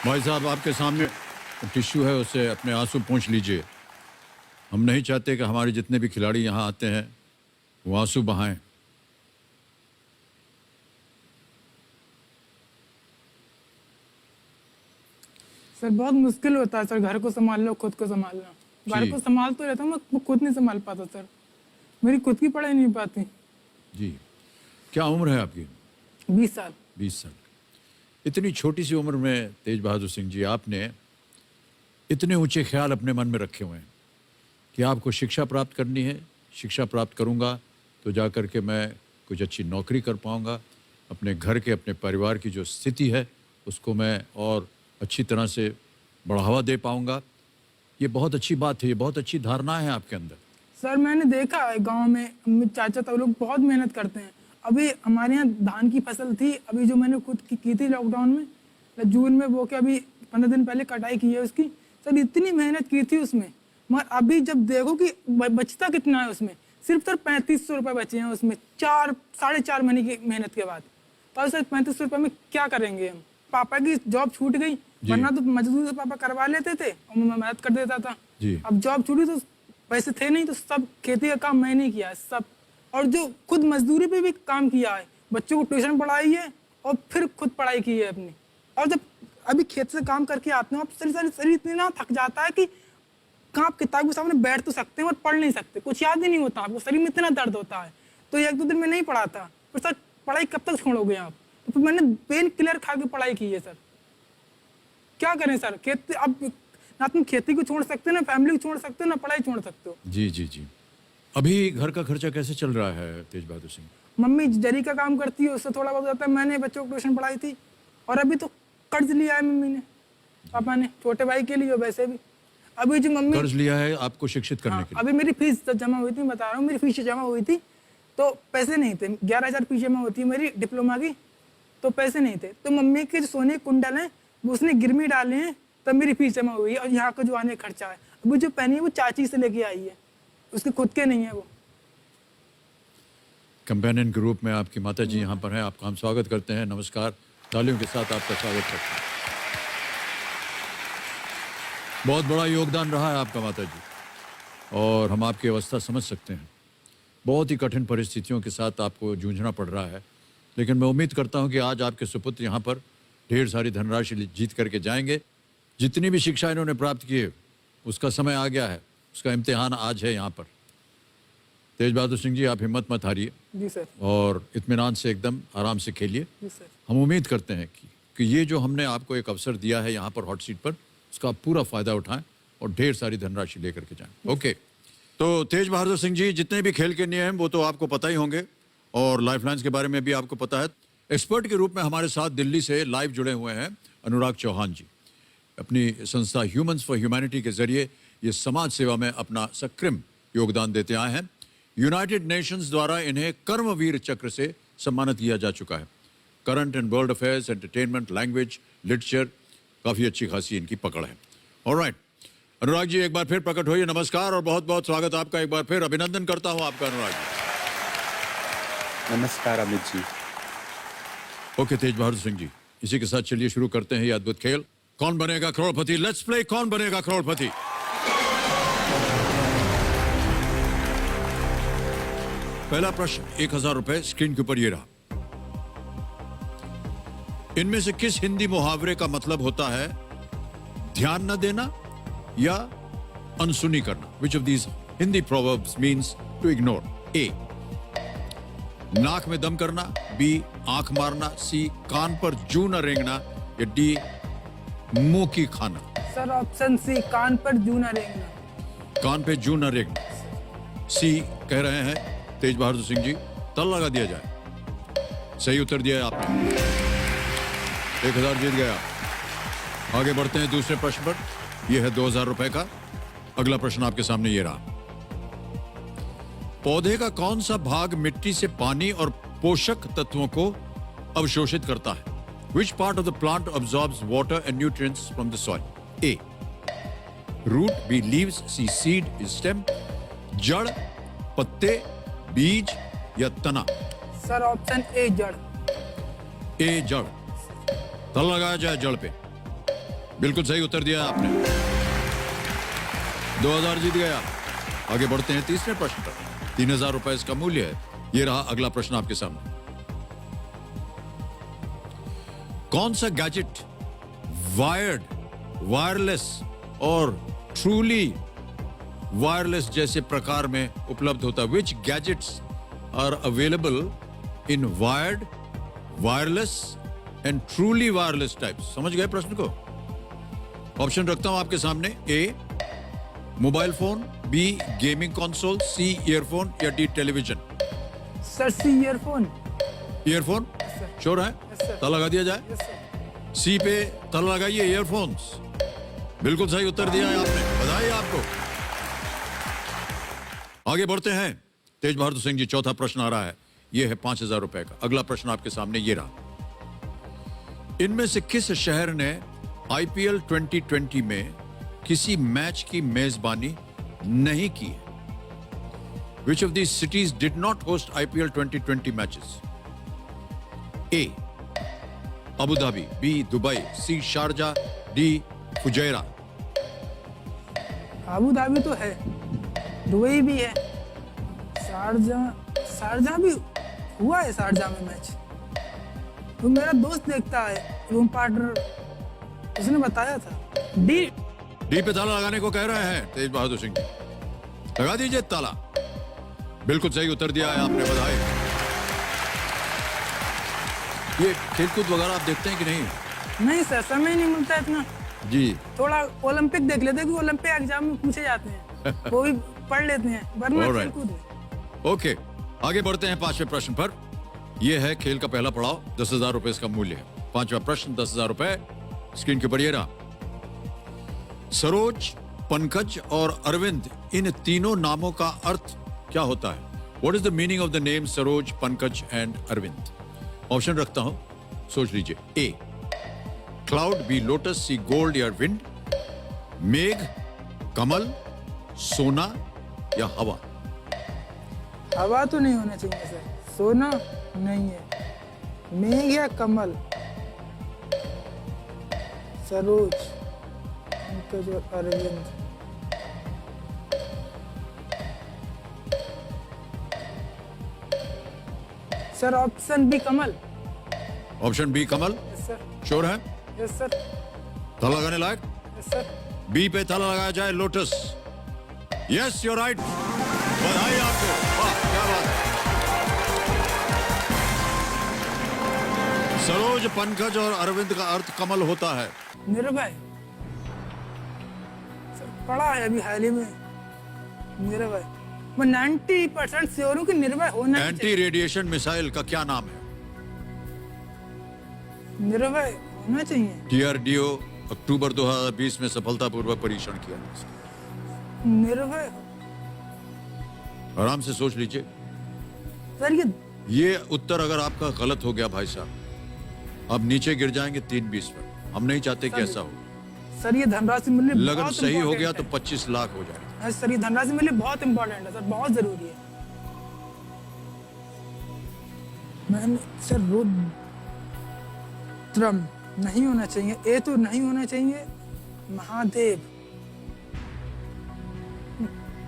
भाई साहब आपके सामने टिश्यू है, उससे अपने आंसू पोंछ लीजिए। हम नहीं चाहते कि हमारे जितने भी खिलाड़ी यहाँ आते हैं वो आंसू बहाएं। सर बहुत मुश्किल होता है सर, घर को संभाल लो, खुद को संभालना। घर को संभाल तो रहता हूँ, मैं खुद नहीं संभाल पाता सर। मेरी खुद की पढ़ाई नहीं पाती। जी, क्या उम्र है आपकी? 20 साल। 20 साल। इतनी छोटी सी उम्र में तेज बहादुर सिंह जी, आपने इतने ऊंचे ख्याल अपने मन में रखे हुए हैं कि आपको शिक्षा प्राप्त करनी है। शिक्षा प्राप्त करूंगा तो जा कर के मैं कुछ अच्छी नौकरी कर पाऊंगा, अपने घर के, अपने परिवार की जो स्थिति है उसको मैं और अच्छी तरह से बढ़ावा दे पाऊंगा। ये बहुत अच्छी बात है, ये बहुत अच्छी धारणा है आपके अंदर। सर मैंने देखा है गांव में चाचा तो लोग बहुत मेहनत करते हैं। अभी हमारे यहाँ धान की फसल थी, अभी जो मैंने खुद की थी लॉकडाउन में, जून में वो क्या अभी 15 दिन पहले कटाई की है उसकी। सर इतनी मेहनत की थी उसमें, मगर अभी जब देखो कि बचता कितना है उसमें, सिर्फ सर 3500 रुपये बचे हैं उसमें, 4-4.5 महीने की मेहनत के बाद। तो सर 3500 रुपये में क्या करेंगे हम? पापा की जॉब छूट गई, वरना तो मजदूरी से पापा करवा लेते थे और मैं मदद कर देता था। अब जॉब छूटी तो पैसे थे नहीं, तो सब खेती का काम मैंने किया है सब। और जो खुद मजदूरी पे भी काम किया है, बच्चों को ट्यूशन पढ़ाई है और फिर खुद पढ़ाई की है अपनी। और जब अभी खेत से काम करके आते हैं, आप शरीर इतना थक जाता है कि कहाँ आप किताब के सामने बैठ तो सकते हैं और पढ़ नहीं सकते, कुछ याद ही नहीं होता आपको, शरीर में इतना दर्द होता है। तो 1-2 दिन में नहीं पढ़ा था, फिर सर पढ़ाई कब तक छोड़ोगे आप? तो फिर मैंने पेन किलर खा के पढ़ाई की है सर। क्या करें सर, खेती अब ना तुम खेती को छोड़ सकते हो, ना फैमिली को छोड़ सकते हो, ना पढ़ाई छोड़ सकते हो। जी जी जी। अभी घर का खर्चा कैसे चल रहा है तेज बहादुर सिंह? मम्मी जरी का काम करती है, उससे थोड़ा बहुत जाता है। मैंने बच्चों को ट्यूशन पढ़ाई थी, और अभी तो कर्ज लिया है मम्मी ने, पापा ने, छोटे भाई के लिए। वैसे भी अभी जो मम्मी कर्ज लिया है आपको शिक्षित करने के लिए? अभी मेरी फीस जमा हुई थी, बता रहा हूँ, मेरी फीस जमा हुई थी तो पैसे नहीं थे। 11,000 फीस जमा होती है मेरी डिप्लोमा की, तो पैसे नहीं थे। तो मम्मी के जो सोने कुंडल हैं वो उसने गिरवी डाले हैं, तब मेरी फीस जमा हुई है। और यहाँ का जो आने खर्चा है, अभी जो पहनी है वो चाची से लेके आई है, उसके खुद के नहीं है वो। कंपेनियन के रूप में आपकी माता जी यहाँ पर हैं, आपका हम स्वागत करते हैं। नमस्कार, तालियों के साथ आपका स्वागत करते हैं। बहुत बड़ा योगदान रहा है आपका माता जी, और हम आपकी अवस्था समझ सकते हैं। बहुत ही कठिन परिस्थितियों के साथ आपको जूझना पड़ रहा है, लेकिन मैं उम्मीद करता हूँ कि आज आपके सुपुत्र यहाँ पर ढेर सारी धनराशि जीत करके जाएंगे। जितनी भी शिक्षा इन्होंने प्राप्त की है उसका समय आ गया है, उसका इम्तिहान आज है यहाँ पर। तेज बहादुर सिंह जी, आप हिम्मत मत हारिए जी सर, और इत्मीनान से एकदम आराम से खेलिए। जी सर। हम उम्मीद करते हैं कि ये जो हमने आपको एक अवसर दिया है यहाँ पर हॉट सीट पर, उसका पूरा फ़ायदा उठाएं और ढेर सारी धनराशि लेकर के जाएं। ओके, तो तेज बहादुर सिंह जी, जितने भी खेल के नियम वो तो आपको पता ही होंगे, और लाइफलाइंस के बारे में भी आपको पता है। एक्सपर्ट के रूप में हमारे साथ दिल्ली से लाइव जुड़े हुए हैं अनुराग चौहान जी। अपनी संस्था ह्यूमंस फॉर ह्यूमैनिटी के जरिए ये समाज सेवा में अपना सक्रिय योगदान देते आए हैं। यूनाइटेड नेशंस द्वारा इन्हें कर्मवीर चक्र से सम्मानित किया जा चुका है। Current and world affairs, entertainment, language, literature, काफ़ी अच्छी खासी इनकी पकड़ है। ऑलराइट, अनुराग जी एक बार फिर प्रकट होइए। नमस्कार और बहुत बहुत स्वागत आपका, एक बार फिर अभिनंदन करता हूं आपका अनुराग जी। नमस्कार अमित जी। ओके तेज बहादुर सिंह जी, इसी के साथ चलिए शुरू करते हैं ये अद्भुत खेल, कौन बनेगा करोड़पति। लेट्स प्ले कौन बनेगा करोड़पति। पहला प्रश्न 1000 रुपए स्क्रीन के ऊपर ये रहा। इनमें से किस हिंदी मुहावरे का मतलब होता है ध्यान न देना या अनसुनी करना? Which of these Hindi proverbs means to ignore? A, नाक में दम करना, बी, आंख मारना, सी, कान पर जू न रेंगना, या डी, मुंह की खाना? सर ऑप्शन सी, कान पर जू न रेंगना। कान पे जू न रेंगना, सी कह रहे हैं तेज बहादुर सिंह जी। तल लगा दिया जाए। सही उत्तर दिया आपने, 1000 जीत गया। आगे बढ़ते हैं दूसरे प्रश्न पर, यह है 2000 रुपए का। अगला प्रश्न आपके सामने ये रहा। पौधे का कौन सा भाग मिट्टी से पानी और पोषक तत्वों को अवशोषित करता है? Which part of the plant absorbs water and nutrients from the soil? A, root, B, leaves, C, seed, stem, जड़, पत्ते, बीज या तना? सर ऑप्शन ए, जड़। ए, जड़। तल लगाया जाए जड़ पे। बिल्कुल सही उत्तर दिया आपने। 2000 जीत गया। आगे बढ़ते हैं तीसरे प्रश्न पर। 3000 रुपए इसका मूल्य है। ये रहा अगला प्रश्न आपके सामने। कौन सा गैजेट वायर्ड, वायरलेस और ट्रूली वायरलेस जैसे प्रकार में उपलब्ध होता है? Which gadgets are available in wired, wireless and truly wireless types? समझ गए प्रश्न को? ऑप्शन रखता हूं आपके सामने। A mobile phone, B gaming console, C earphone या D television. Sir C earphone. Earphone sir. Sure है? सर। ताला लगा दिया जाए। Yes sir. सी पे ताला लगाइए। ईयरफोन्स बिल्कुल सही उत्तर दिया है आपने। बधाई आपको। आगे बढ़ते हैं। तेज बहादुर सिंह जी, चौथा प्रश्न आ रहा है। यह है 5000 रुपए का। अगला प्रश्न आपके सामने ये रहा। इनमें से किस शहर ने आईपीएल 2020 में किसी मैच की मेजबानी नहीं की है? Which of these cities did not host IPL 2020 matches? A. Abu Dhabi, B. Dubai, C. Sharjah, D. Fujairah. Abu Dhabi तो है, दुबई भी है, शारजा भी हुआ है। शारजा में मैच तो मेरा दोस्त देखता है, रूम पार्टनर, उसने बताया था। डी पे ताला लगाने को कह रहे हैं तेज बहादुर सिंह जी। लगा दीजिए ताला। बिल्कुल सही उत्तर दिया है आपने। बधाई। ये खेलकूद वगैरह आप देखते हैं कि नहीं? नहीं सर, समय नहीं मिलता इतना। जी। थोड़ा ओलंपिक देख लेते हैं, कि ओलंपिक एग्जाम में पूछे जाते हैं, वो भी पढ़ लेते हैं, वरना Alright. खेलकूद है। ओके, आगे बढ़ते हैं पांचवें प्रश्न पर। यह है खेल का पहला पड़ाव। 10,000 रुपए इसका मूल्य है। पांचवा प्रश्न 10,000 रुपए स्क्रीन के ऊपर ये रहा। सरोज, पंकज और अरविंद, इन तीनों नामों का अर्थ क्या होता है? What is the meaning of the name Saroj, Pankaj and Arvind? Option रखता हूं, सोच लीजिए। A cloud, B lotus, C gold या विंड, मेघ, कमल, सोना या हवा। हवा तो नहीं होना चाहिए सर, सोना नहीं है, मेघ या कमल, सरोज, पंकज और अरविंद। सर ऑप्शन बी कमल। ऑप्शन बी कमल यस सर। श्योर है? Yes sir. ताला लगाने लायक? Yes sir. बी पे ताला लगाया जाए, लोटस। Yes you right. बधाई आपको। वाह क्या बात है। सरोज, पंकज और अरविंद का अर्थ कमल होता है। निर्भय सर, पढ़ा है अभी हाल ही में। निर्भय, मैं 90% श्योर हूँ कि निर्भय होना ही एंटी रेडिएशन मिसाइल का क्या नाम है? चाहिए। निर्भय होना चाहिए। डीआरडीओ अक्टूबर 2020 में सफलतापूर्वक परीक्षण किया। निर्भय आराम से सोच लीजिए। सर, ये उत्तर अगर आपका गलत हो गया भाई साहब, अब नीचे गिर जाएंगे 320 पर। हम नहीं चाहते कि ऐसा हो। सर ये धनराशि मिलने लगन बहुत सही हो important गया है। तो 25 लाख हो जाएगा। सर ये धनराशि मिलने बहुत इंपॉर्टेंट है सर, बहुत जरूरी है। मैंने सर रुद्रम नहीं होना चाहिए, ए तो नहीं होना चाहिए, महादेव,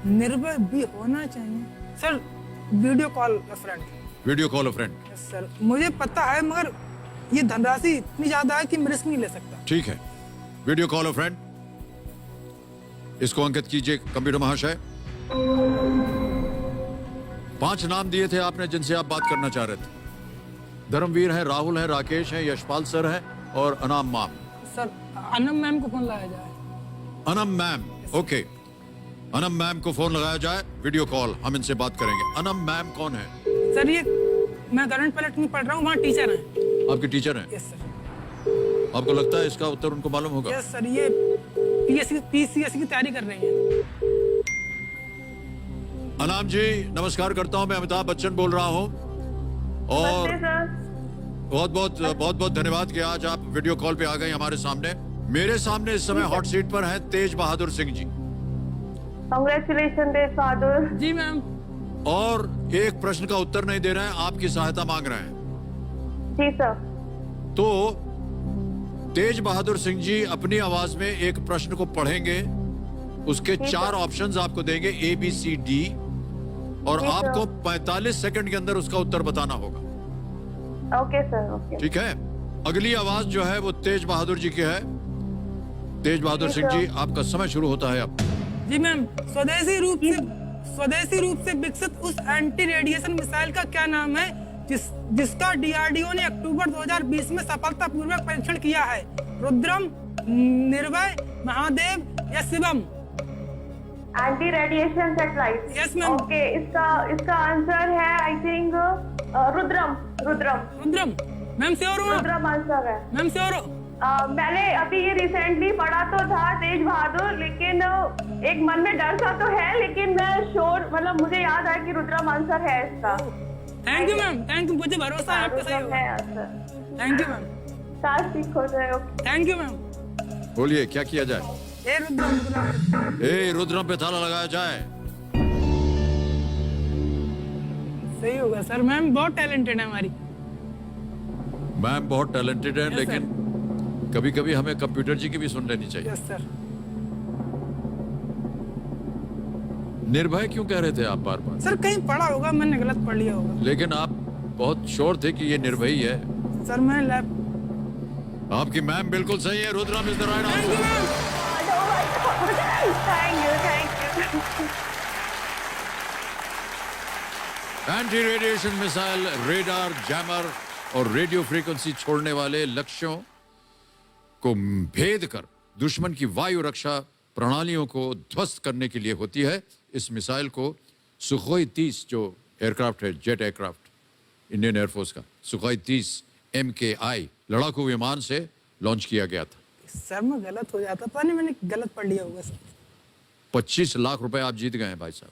निर्भय भी होना चाहिए सर। वीडियो कॉल अ फ्रेंड। वीडियो कॉल अ फ्रेंड सर मुझे पता है, मगर ये धनराशि इतनी ज्यादा है कि मैं रिस्क नहीं ले सकता। ठीक है, वीडियो कॉल अ फ्रेंड। इसको अंकित कीजिए कंप्यूटर महाशय। 5 नाम दिए थे आपने जिनसे आप बात करना चाह रहे थे। धर्मवीर है, राहुल है, राकेश है, यशपाल सर है और अनाम मैम। सर अनम मैम को फोन लगाया जाए। Anam ma'am, okay. Anam ma'am को फोन लगाया जाए, वीडियो कॉल, हम इनसे बात करेंगे। अनम मैम कौन है? सर ये मैं करंट पलट में पढ़ रहा हूँ, वहाँ टीचर हैं। आपके टीचर हैं? Yes sir. आपको लगता है इसका उत्तर उनको मालूम होगा? यस सर, ये पीसीएस की तैयारी कर रही हैं। अनाम जी नमस्कार करता हूं, मैं अमिताभ बच्चन बोल रहा हूं और बहुत बहुत धन्यवाद कि आज आप वीडियो कॉल पे आ गए हमारे सामने। मेरे सामने इस समय हॉट सीट पर हैं तेज बहादुर सिंह जी। कांग्रेचुलेशन तेज बहादुर जी मैम। और एक प्रश्न का उत्तर नहीं दे रहे हैं, आपकी सहायता मांग रहे हैं। जी सर। तो तेज बहादुर सिंह जी अपनी आवाज में एक प्रश्न को पढ़ेंगे, उसके 4 ऑप्शंस आपको देंगे A, B, C, D, और ठीक है। आपको 45 सेकंड के अंदर उसका उत्तर बताना होगा। Okay sir, okay. ठीक है। अगली आवाज जो है वो तेज बहादुर जी की है। तेज बहादुर ठीक सिंह है। जी, आपका समय शुरू होता है अब। जी मैम, स्वदेशी रूप से विकसित उस एंटी रेडिएशन मिसाइल का क्या नाम है जिसका डीआरडीओ ने अक्टूबर 2020 में सफलतापूर्वक परीक्षण किया है? रुद्रम, निर्भय, महादेव या Shivam? Anti radiation satellite. Yes, ma'am. Okay, इसका आंसर है I think Rudram. Rudram ma'am, sure हो? रुद्रम आंसर है। मैम श्योर हो? मैंने अभी ये रिसेंटली पढ़ा तो था तेज बहादुर, लेकिन एक मन में डर सा तो है, लेकिन मैं श्योर, मतलब मुझे याद आया कि रुद्रम आंसर है इसका। Thank you ma'am, thank you, मुझे भरोसा है आपका सही रुद्रम होगा। है आंसर। थैंक यू मैम, सास ठीक हो जाए। ओके। Thank you ma'am. बोलिए क्या किया जाए? ए रुद्रम रुद्रम पे ताला लगाया जाए। सही होगा सर। मैम बहुत टैलेंटेड है हमारी। मैम बहुत टैलेंटेड है, Yes, लेकिन कभी कभी हमें कंप्यूटर जी की भी सुन लेनी चाहिए। Yes sir. निर्भय क्यों कह रहे थे आप बार बार? सर कहीं पढ़ा होगा, मैंने गलत पढ़ लिया होगा। लेकिन आप बहुत श्योर थे कि ये निर्भय है। सर मैं लैब। आपकी मैम बिल्कुल सही है। Rudram is the right thank you answer. Ma'am. Thank you. Anti radiation missile radar, jammer और रेडियो फ्रीक्वेंसी छोड़ने वाले लक्ष्यों को भेद कर दुश्मन की वायु रक्षा प्रणालियों को ध्वस्त करने के लिए होती है। इस मिसाइल को सुखोई 30 जो एयरक्राफ्ट है, जेट एयरक्राफ्ट, इंडियन एयरफोर्स का सुखोई 30 MKI लड़ाकू विमान से लॉन्च किया गया था। सर मैं गलत हो जाता, पता नहीं मैंने गलत पढ़ लिया होगा सर। 25 लाख रुपए आप जीत गए हैं भाई साहब।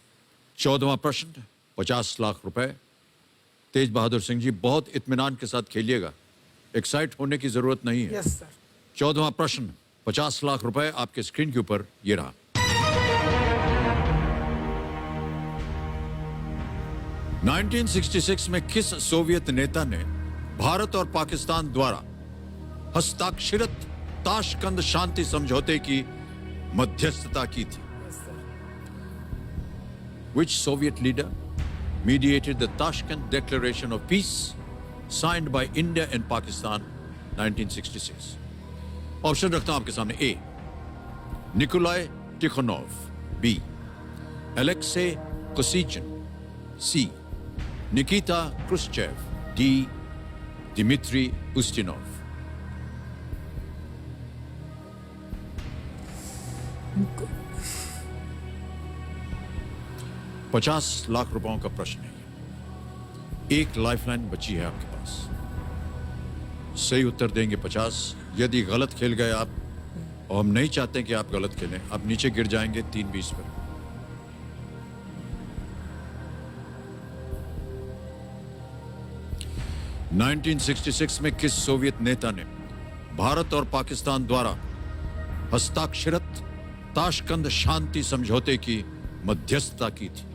14वां प्रश्न, 50 लाख रुपए। तेज बहादुर सिंह जी बहुत इत्मीनान के साथ खेलिएगा, एक्साइट होने की जरूरत नहीं है। Yes sir. 14वां प्रश्न, 50 लाख रुपए आपके स्क्रीन के ऊपर ये रहा। (1966) में किस सोवियत नेता ने भारत और पाकिस्तान द्वारा हस्ताक्षरित ताशकंद शांति समझौते की मध्यस्थता की थी? Which Soviet leader mediated the Tashkent Declaration of Peace signed by India and Pakistan 1966? Option रखता हूं आपके सामने। A, Nikolai Tikhonov, B, Alexei Kosygin, C, Nikita Khrushchev, D, Dmitri Ustinov. $50 lakh रुपयों का प्रश्न है। एक लाइफलाइन बची है आपके पास। सही उत्तर देंगे 50। यदि गलत खेल गए आप, और हम नहीं चाहते कि आप गलत खेलें, आप नीचे गिर जाएंगे 3-20 पर। (1966) में किस सोवियत नेता ने भारत और पाकिस्तान द्वारा हस्ताक्षरित ताशकंद शांति समझौते की मध्यस्थता की थी?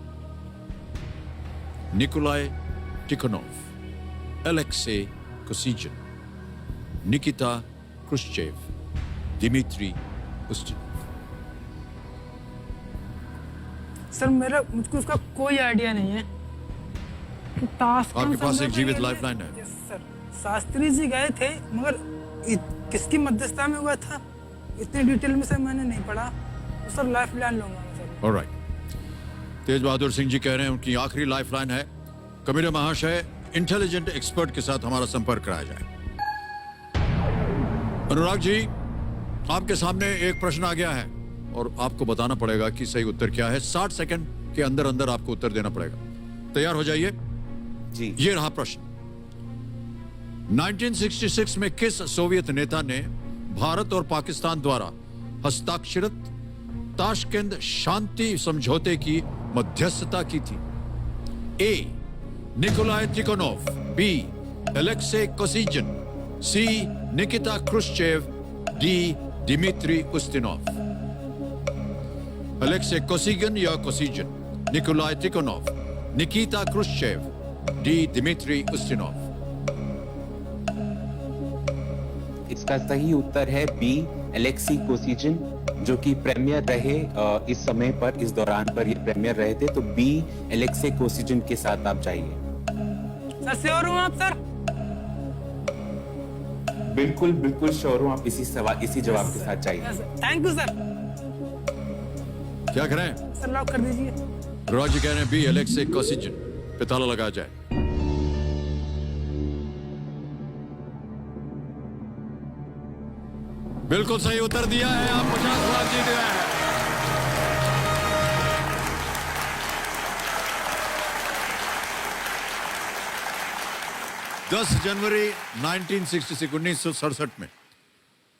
Nikolai Tikhonov, Alexei Kosygin, Nikita Khrushchev, Dmitri Ustinov. Sir मुझको उसका कोई आइडिया नहीं है। आपके पास एक जीवित लाइफलाइन है। Yes sir. शास्त्री जी गए थे, मगर किसकी मध्यस्थता में हुआ था इतनी डिटेल में सर मैंने नहीं पढ़ा। तो सर लाइफलाइन लूंगा मैं सर। ऑलराइट। तेज बहादुर सिंह जी कह रहे हैं उनकी आखिरी लाइफलाइन है। कबीर महाशय, इंटेलिजेंट एक्सपर्ट के साथ हमारा संपर्क कराया जाए। अनुराग जी, आपके सामने एक प्रश्न आ गया है और आपको बताना पड़ेगा कि सही उत्तर क्या है। 60 सेकंड के अंदर अंदर आपको उत्तर देना पड़ेगा। तैयार हो जाइए जी। ये रहा प्रश्न। 1966 में किस सोवियत नेता ने भारत और पाकिस्तान द्वारा हस्ताक्षरित ताशकंद शांति समझौते की मध्यस्थता की थी? A, Nikolai Tikhonov, B, Alexei Kosygin, C, Nikita Khrushchev, D, Dmitri Ustinov. Alexei Kosygin या Kosygin, Nikolai Tikhonov, Nikita Khrushchev, D, Dmitri Ustinov. इसका इसका सही उत्तर है बी, एलेक्सी कोसिजिन, जो कि प्रीमियर रहे इस समय पर, इस दौरान पर ये प्रीमियर रहे थे। तो बी, एलेक्सी कोसिजिन के साथ आप जाइए। सर श्योर हूँ आप सर? बिल्कुल बिल्कुल श्योर हूँ, आप इसी जवाब के साथ जाइए। Thank you sir. क्या करें? सर लॉक कर दीजिए। अनुराग जी कह रहे हैं बी, एलेक्सी कोसिजिन पे ताला लगाया जाए। बिल्कुल सही उत्तर दिया है, आप 50 लाख जीत गए हैं। जनवरी 1967 में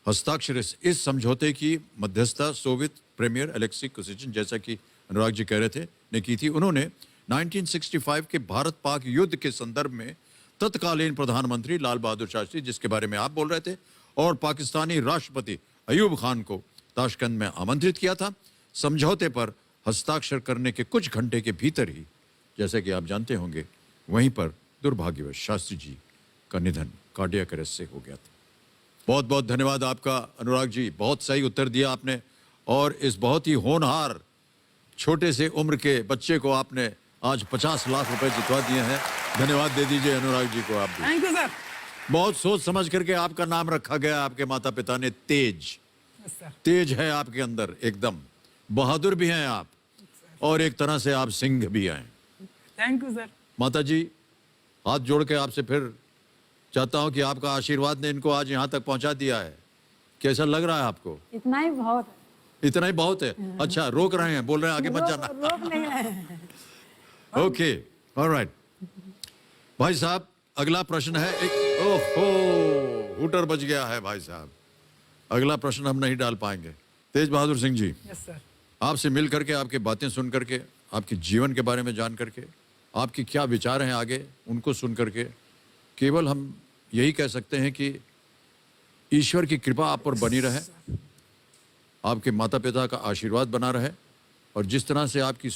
हस्ताक्षरित इस समझौते की मध्यस्थता सोवियत प्रीमियर एलेक्सी कोसिजिन, जैसा कि अनुराग जी कह रहे थे, ने की थी। उन्होंने 1965 के भारत पाक युद्ध के संदर्भ में तत्कालीन प्रधानमंत्री लाल बहादुर शास्त्री, जिसके बारे में आप बोल रहे थे, और पाकिस्तानी राष्ट्रपति अयूब खान को ताशकंद में आमंत्रित किया था। समझौते पर हस्ताक्षर करने के कुछ घंटे के भीतर ही, जैसे कि आप जानते होंगे, वहीं पर दुर्भाग्यवश शास्त्री जी का निधन कार्डियक अरेस्ट से हो गया था। बहुत बहुत धन्यवाद आपका अनुराग जी, बहुत सही उत्तर दिया आपने, और इस बहुत ही होनहार छोटे से उम्र के बच्चे को आपने आज 50 लाख रुपए जितवा दिए हैं। धन्यवाद दे दीजिए अनुराग जी को आप भी। Thank you sir. बहुत सोच समझ करके आपका नाम रखा गया, आपके माता पिता ने। तेज, यस सर। तेज है आपके अंदर एकदम, बहादुर भी हैं आप, और एक तरह से आप सिंह भी हैं। Thank you sir. माता जी, हाथ जोड़ के आपसे फिर चाहता हूं कि आपका आशीर्वाद ने इनको आज यहाँ तक पहुंचा दिया है। कैसा लग रहा है आपको? इतना ही बहुत है। इतना ही बहुत है? अच्छा, रोक रहे हैं, बोल रहे हैं आगे मत जाना। रोक नहीं रहे हैं। Okay, alright. भाई साहब, अगला प्रश्न है एक, ओहो, हूटर बज गया है भाई साहब। अगला प्रश्न हम नहीं डाल पाएंगे। तेज बहादुर सिंह जी, यस सर। आपसे मिल करके, आपकी बातें सुन करके, आपके जीवन के बारे में जान करके, आपकी क्या विचार हैं आगे, उनको सुन करके, केवल हम यही कह सकते हैं कि ईश्वर की कृपा आप पर बनी रहे, आपके माता पिता का आशीर्वाद बना रहे, और जिस तरह से आपकी